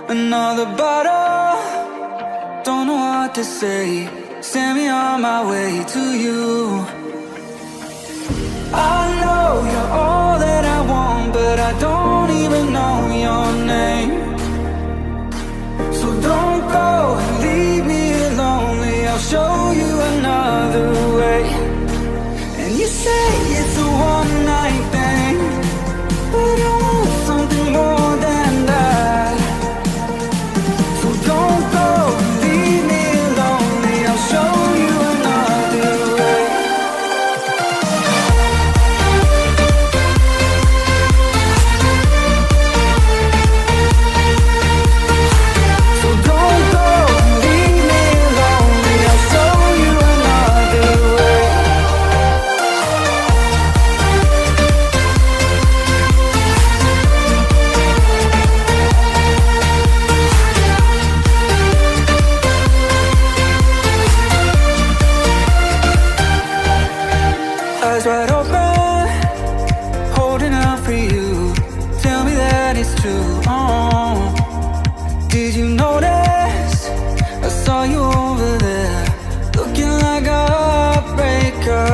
Another bottle, don't know what to say. Send me on my way to you. I know you're all that I want, but I don't even know your name. So don't go and leave me lonely. I'll show you another way. And you say it's a one-night thing, but I want something more than that. So don't go and leave me lonely. I'll show you another way. So don't go and leave me lonely. I'll show you another way. Eyes wide open, holding out for you. Tell me that it's true. Oh, did you notice? I saw you over there, looking like a heartbreaker.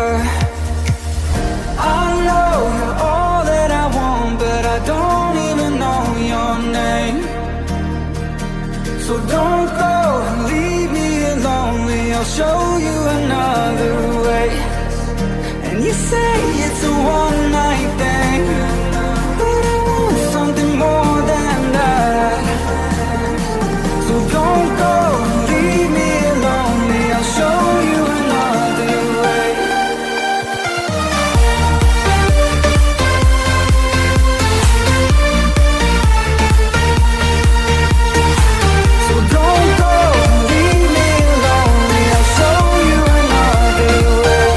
I know you're all that I want, but I don't even know your name. So don't go and leave me lonely. I'll show you another way. And you say it's a one-night thing, but I want something more than that. So don't go and leave me lonely. I'll show you another way. So don't go and leave me lonely. I'll show you another way.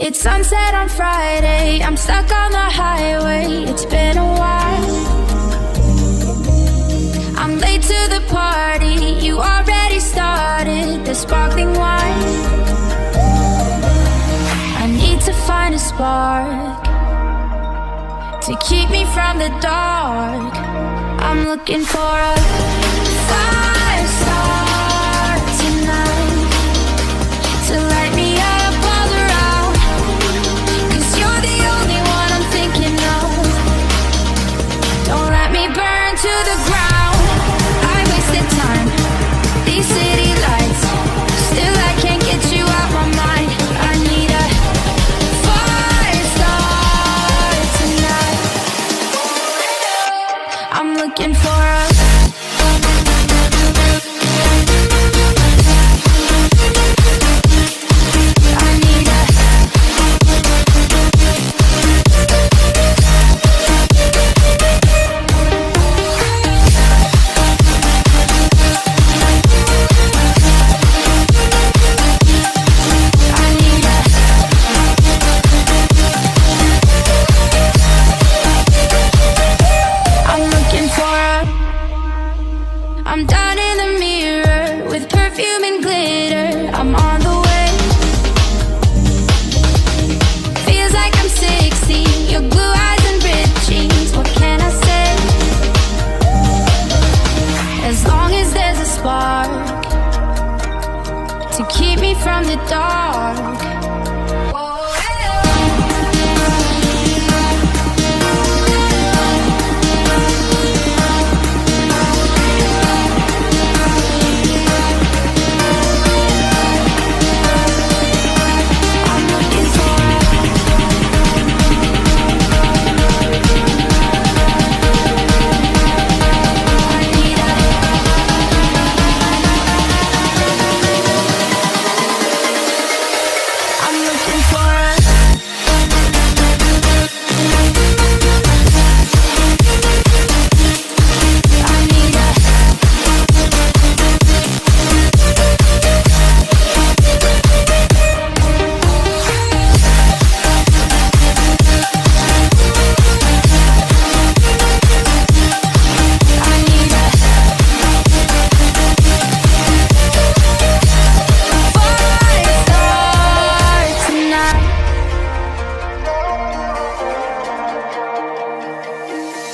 It's sunset on Friday, I'm stuck on the highway. It's been a while. I'm late to the party, you already started the sparkling wine. I need to find a spark to keep me from the dark. I'm looking for a fire start tonight to light me up all around. 'Cause you're the only one I'm thinking of. Don't let me burn to the ground. I wasted time, these city lights, still I can't get you out my mind. I need a fire start tonight. I'm looking for a I'm done in the mirror with perfume and glitter. I'm on the way. Feels like I'm 60, your blue eyes and ripped jeans. What can I say? As long as there's a spark to keep me from the dark.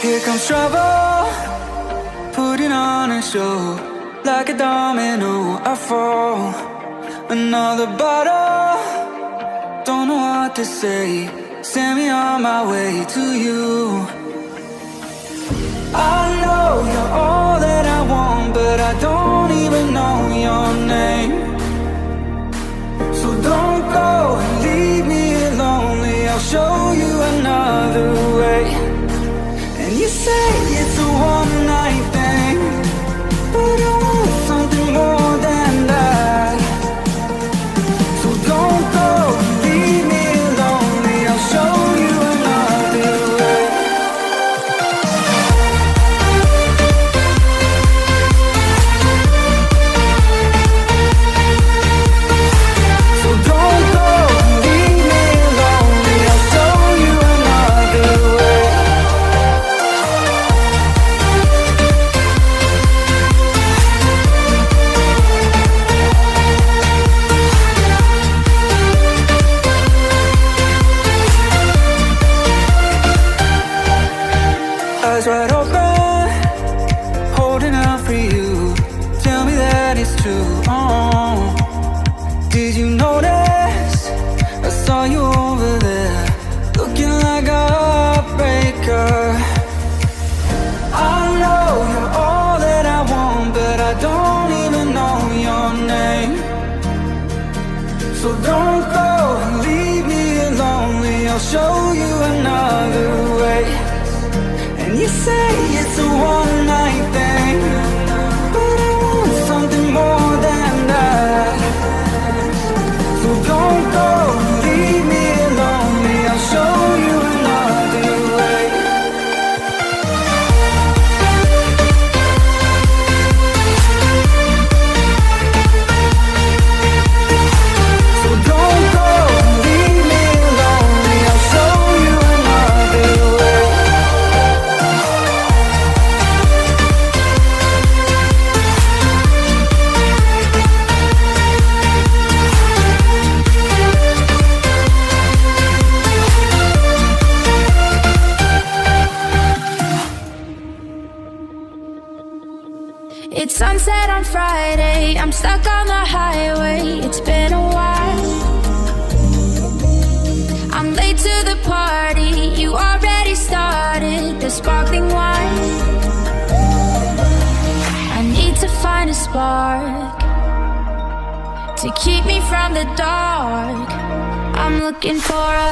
Here comes trouble, putting on a show. Like a domino, I fall. Another bottle, don't know what to say. Send me on my way to you. I know you're all that I want, but I don't even know your name. So don't go and leave me lonely. I'll show you another way. And you say it's a one-night thing, but I want something more than that. So don't go and leave me lonely. I'll show you another way. So don't go and leave me lonely. I'll show you another way. Eyes wide open, holding out for you. Tell me that it's true. Oh, did you notice? I saw you over there, looking like a heartbreaker. I know you're all that I want, but I don't even know your name. So don't go and leave me lonely. I'll show you another way. And you say it's a one-night thing, but I want something more than that. So don't go and leave me lonely. I'll show you another way. So don't go and leave me lonely. I'll show you another way. It's sunset on Friday, I'm stuck on the highway. It's been a while. I'm late to the party, you already started the sparkling wine. I need to find a spark to keep me from the dark. I'm looking for a